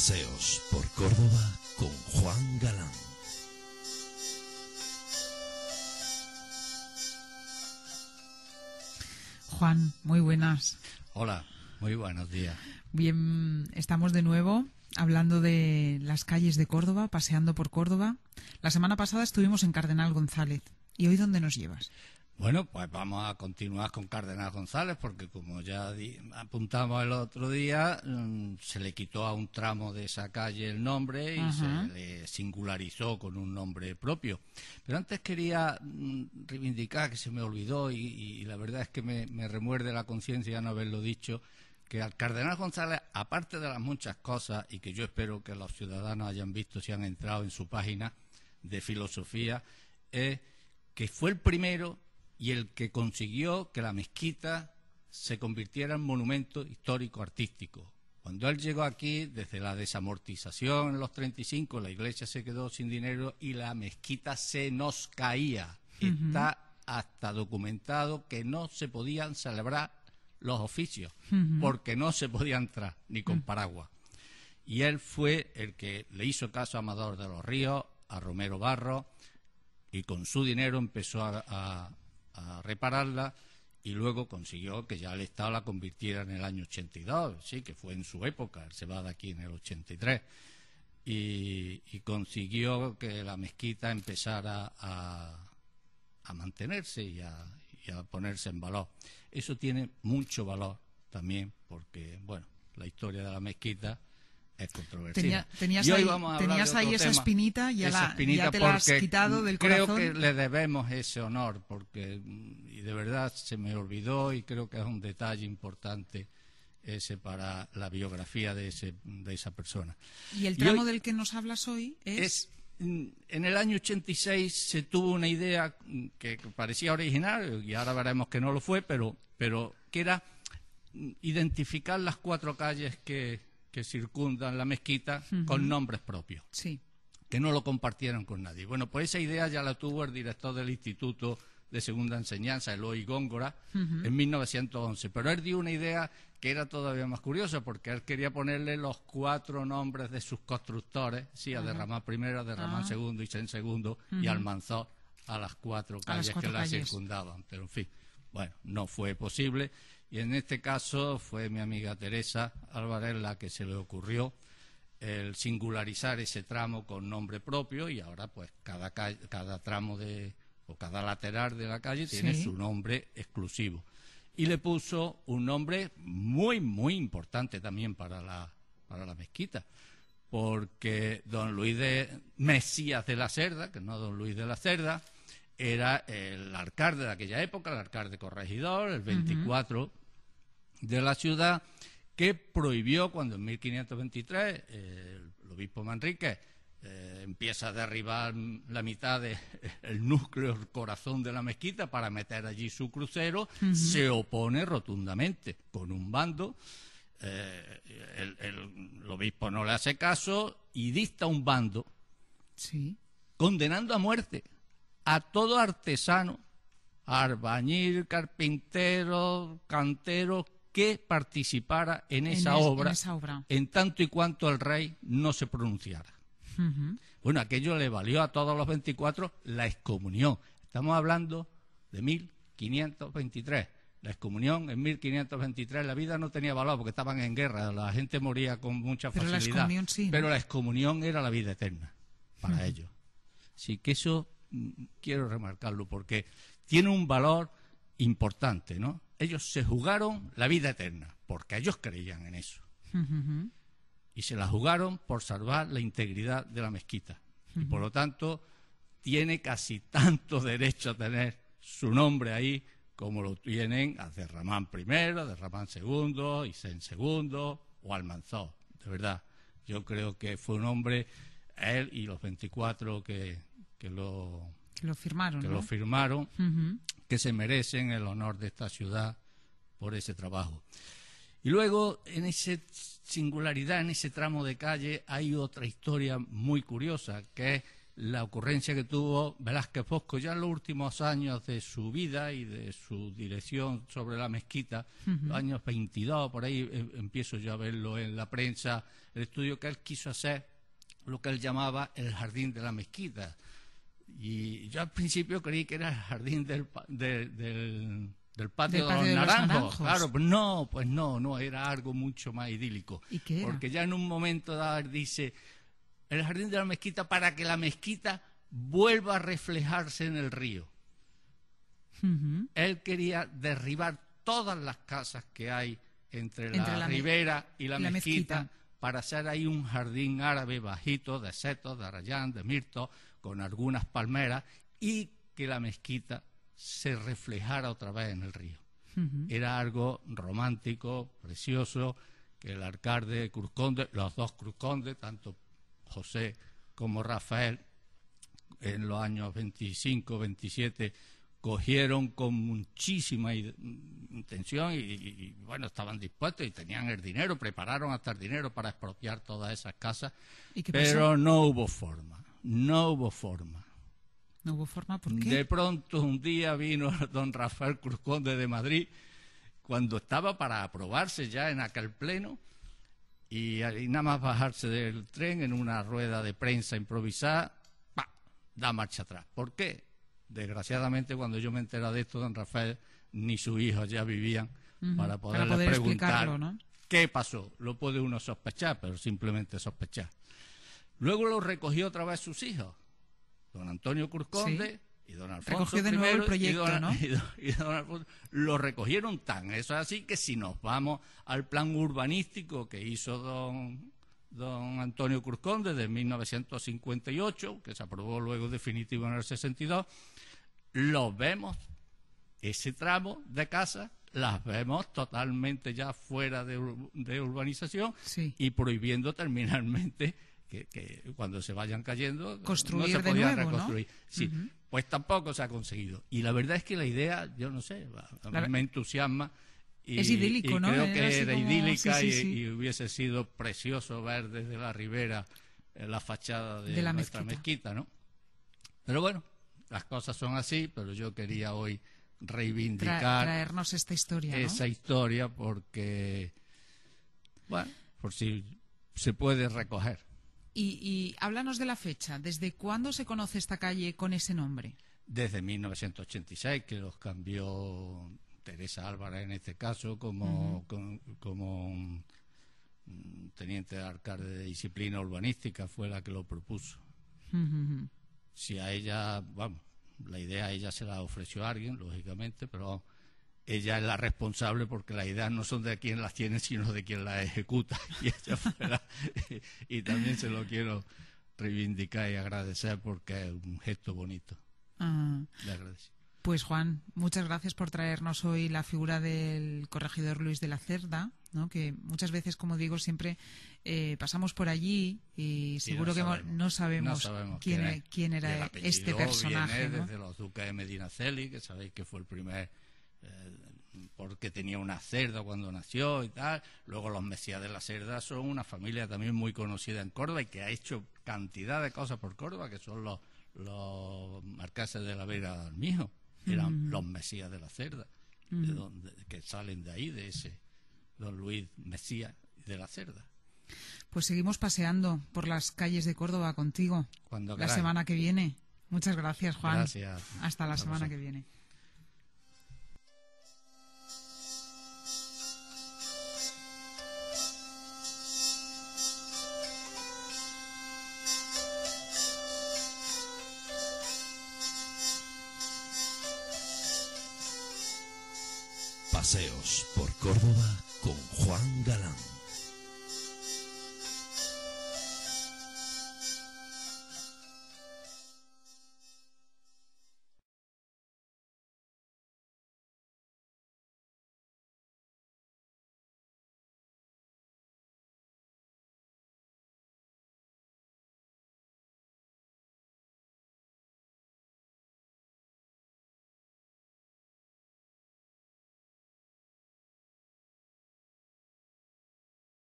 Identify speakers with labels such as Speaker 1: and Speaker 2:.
Speaker 1: Paseos por Córdoba con Juan Galán.
Speaker 2: Juan, muy buenas.
Speaker 3: Hola, muy buenos días.
Speaker 2: Bien, estamos de nuevo hablando de las calles de Córdoba, paseando por Córdoba. La semana pasada estuvimos en Cardenal González. ¿Y hoy dónde nos llevas?
Speaker 3: Bueno, pues vamos a continuar con Cardenal González, porque como ya apuntamos el otro día, se le quitó a un tramo de esa calle el nombre y se le singularizó con un nombre propio. Pero antes quería reivindicar, que se me olvidó, y la verdad es que me remuerde la conciencia no haberlo dicho, que al Cardenal González, aparte de las muchas cosas, y que yo espero que los ciudadanos hayan visto si han entrado en su página de filosofía, es que fue el primero y el que consiguió que la mezquita se convirtiera en monumento histórico-artístico. Cuando él llegó aquí, desde la desamortización en los 35, la iglesia se quedó sin dinero y la mezquita se nos caía. Está hasta documentado que no se podían celebrar los oficios, porque no se podía entrar, ni con paraguas. Y él fue el que le hizo caso a Amador de los Ríos, a Romero Barros, y con su dinero empezó a repararla, y luego consiguió que ya el Estado la convirtiera en el año 82, sí, que fue en su época. Él se va de aquí en el 83, y consiguió que la mezquita empezara a mantenerse y a ponerse en valor. Eso tiene mucho valor también, porque, bueno, la historia de la mezquita es controversial.
Speaker 2: Tenías ahí esa espinita, ya te la has quitado del corazón.
Speaker 3: Creo que le debemos ese honor, porque y de verdad se me olvidó, y creo que es un detalle importante ese para la biografía de esa persona.
Speaker 2: ¿Y el tramo del que nos hablas hoy es...?
Speaker 3: En el año 86 se tuvo una idea que parecía original, y ahora veremos que no lo fue, pero que era identificar las 4 calles que circundan la mezquita con nombres propios, que no lo compartieran con nadie. Bueno, pues esa idea ya la tuvo el director del Instituto de Segunda Enseñanza, Eloy Góngora, en 1911, pero él dio una idea que era todavía más curiosa, porque él quería ponerle los 4 nombres de sus constructores, sí, a Derramán I, a Derramán II y Sen II, y Almanzor, a las 4 calles que la circundaban. Pero, en fin, bueno, no fue posible, y en este caso fue mi amiga Teresa Álvarez la que se le ocurrió el singularizar ese tramo con nombre propio, y ahora pues cada tramo o cada lateral de la calle tiene su nombre exclusivo. Y le puso un nombre muy, muy importante también para la mezquita, porque don Luis de Mesías de la Cerda, que no don Luis de la Cerda, era el alcalde de aquella época, el alcalde corregidor, el 24 de la ciudad, que prohibió cuando en 1523 el obispo Manrique empieza a derribar la mitad del núcleo, el corazón de la mezquita para meter allí su crucero, se opone rotundamente con un bando. El obispo no le hace caso y dicta un bando condenando a muerte a todo artesano, albañil, carpintero, cantero, que participara en esa obra, en tanto y cuanto el rey no se pronunciara. Bueno, aquello le valió a todos los 24 la excomunión. Estamos hablando de 1523. La excomunión en 1523, la vida no tenía valor porque estaban en guerra, la gente moría con mucha facilidad. Pero la excomunión era la vida eterna para ellos. Así que eso quiero remarcarlo, porque tiene un valor importante, ¿no? Ellos se jugaron la vida eterna porque ellos creían en eso. Y se la jugaron por salvar la integridad de la mezquita. Y por lo tanto tiene casi tanto derecho a tener su nombre ahí como lo tienen a Derramán I, a Derramán II, y Sen II o Almanzor. De verdad, yo creo que fue un hombre, él y los 24 que lo firmaron, que se merecen el honor de esta ciudad por ese trabajo. Y luego, en esa singularidad, en ese tramo de calle, hay otra historia muy curiosa, que es la ocurrencia que tuvo Velázquez Bosco ya en los últimos años de su vida y de su dirección sobre la mezquita, los años 22, por ahí empiezo yo a verlo en la prensa, el estudio que él quiso hacer, lo que él llamaba el jardín de la mezquita. Y yo al principio creí que era el jardín del patio de los Naranjos. Claro, pues no, era algo mucho más idílico.
Speaker 2: ¿Y qué era?
Speaker 3: Porque ya en un momento dado él dice, el jardín de la mezquita para que la mezquita vuelva a reflejarse en el río. Él quería derribar todas las casas que hay entre la ribera y la mezquita para hacer ahí un jardín árabe bajito de setos, de arrayán, de mirto, con algunas palmeras, y que la mezquita se reflejara otra vez en el río. Era algo romántico, precioso, que el alcalde Cruz Conde, los dos Cruz Conde, tanto José como Rafael, en los años 25, 27, cogieron con muchísima intención y bueno, estaban dispuestos y tenían el dinero, prepararon hasta el dinero para expropiar todas esas casas, pero no hubo forma. ¿No hubo forma por qué? De pronto un día vino don Rafael Cruz Conde de Madrid, cuando estaba para aprobarse ya en aquel pleno, y nada más bajarse del tren en una rueda de prensa improvisada, da marcha atrás. ¿Por qué? Desgraciadamente, cuando yo me enteré de esto, don Rafael ni sus hijos ya vivían para poderle preguntar, ¿no?, qué pasó. Lo puede uno sospechar, pero simplemente sospechar. Luego lo recogió otra vez sus hijos, don Antonio Cruz Conde y don Alfonso.
Speaker 2: Recogió de nuevo el proyecto, ¿no?
Speaker 3: Y don Alfonso lo recogieron tan. Eso es así que si nos vamos al plan urbanístico que hizo don Antonio Cruz Conde de 1958, que se aprobó luego definitivo en el 62, los vemos, ese tramo de casa, las vemos totalmente ya fuera de urbanización, y prohibiendo terminalmente que cuando se vayan cayendo
Speaker 2: construir,
Speaker 3: no se podían
Speaker 2: de nuevo,
Speaker 3: reconstruir. ¿No? Sí, pues tampoco se ha conseguido. Y la verdad es que la idea, yo no sé, a mí me entusiasma.
Speaker 2: Es idílico,
Speaker 3: y
Speaker 2: ¿no?
Speaker 3: creo que era idílica y hubiese sido precioso ver desde la ribera la fachada de nuestra mezquita, ¿no? Pero bueno, las cosas son así, pero yo quería hoy reivindicar
Speaker 2: traernos esta historia, ¿no?
Speaker 3: Esa historia porque, bueno, por si se puede recoger.
Speaker 2: Y háblanos de la fecha. ¿Desde cuándo se conoce esta calle con ese nombre?
Speaker 3: Desde 1986, que los cambió Teresa Álvarez en este caso como teniente de alcalde de disciplina urbanística, fue la que lo propuso. Si a ella, vamos, la idea a ella se la ofreció a alguien, lógicamente, pero ella es la responsable porque las ideas no son de quien las tiene, sino de quien las ejecuta. Y ella fue y también se lo quiero reivindicar y agradecer porque es un gesto bonito. Le agradezco.
Speaker 2: Pues Juan, muchas gracias por traernos hoy la figura del corregidor Luis de la Cerda, ¿no? Que muchas veces, como digo, siempre pasamos por allí y seguro que no sabemos quién era este personaje,
Speaker 3: viene,
Speaker 2: ¿no?
Speaker 3: Desde los duques de Medinaceli, que sabéis que fue el primer, porque tenía una cerda cuando nació y tal. Luego los Mesías de la Cerda son una familia también muy conocida en Córdoba y que ha hecho cantidad de cosas por Córdoba, que son los marqueses de la Vega de Armijo. Eran los Mesías de la Cerda, que salen de ahí, de ese don Luis Mesías de la Cerda.
Speaker 2: Pues seguimos paseando por las calles de Córdoba contigo la semana que viene. Muchas gracias, Juan.
Speaker 3: Gracias.
Speaker 2: Hasta la semana que viene.
Speaker 1: Paseos por Córdoba con Juan Galán.